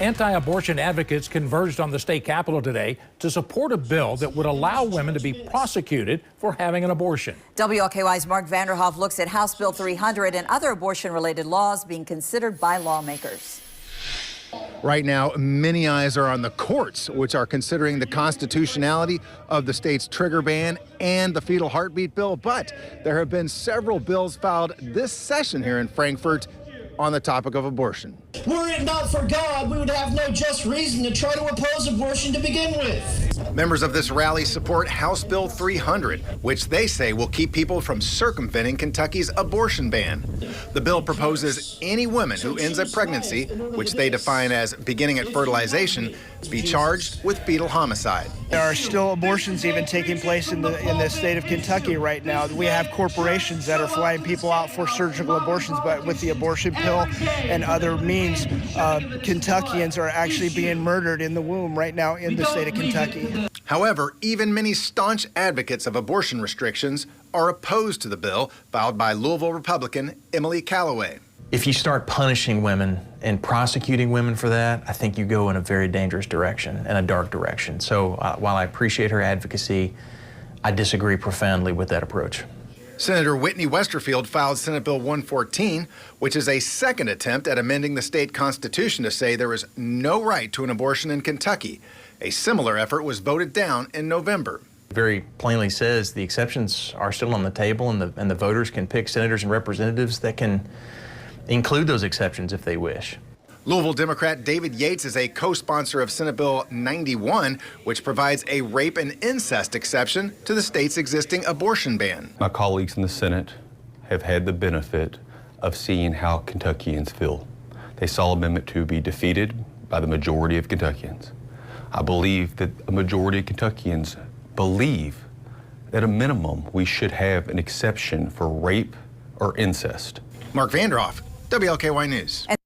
Anti-abortion advocates converged on the state capitol today to support a bill that would allow women to be prosecuted for having an abortion. WLKY's Mark Vanderhoff looks at House Bill 300 and other abortion-related laws being considered by lawmakers. Right now, many eyes are on the courts, which are considering the constitutionality of the state's trigger ban and the fetal heartbeat bill. But there have been several bills filed this session here in Frankfort on the topic of abortion. Were it not for God, we would have no just reason to try to oppose abortion to begin with. Members of this rally support House Bill 300, which they say will keep people from circumventing Kentucky's abortion ban. The bill proposes any woman who ends a pregnancy, which they define as beginning at fertilization, be charged with fetal homicide. There are still abortions even taking place in the state of Kentucky right now. We have corporations that are flying people out for surgical abortions, but with the abortion pill and other means, Kentuckians are actually being murdered in the womb right now in the state of Kentucky. However, even many staunch advocates of abortion restrictions are opposed to the bill filed by Louisville Republican Emily Callaway. If you start punishing women and prosecuting women for that, I think you go in a very dangerous direction and a dark direction. So while I appreciate her advocacy, I disagree profoundly with that approach. Senator Whitney Westerfield filed Senate Bill 114, which is a second attempt at amending the state constitution to say there is no right to an abortion in Kentucky. A similar effort was voted down in November. It very plainly says the exceptions are still on the table, and the voters can pick senators and representatives that can include those exceptions if they wish. Louisville Democrat David Yates is a co-sponsor of Senate Bill 91, which provides a rape and incest exception to the state's existing abortion ban. My colleagues in the Senate have had the benefit of seeing how Kentuckians feel. They saw Amendment 2 be defeated by the majority of Kentuckians. I believe that a majority of Kentuckians believe that at a minimum we should have an exception for rape or incest. Mark Vanderhoff, WLKY News.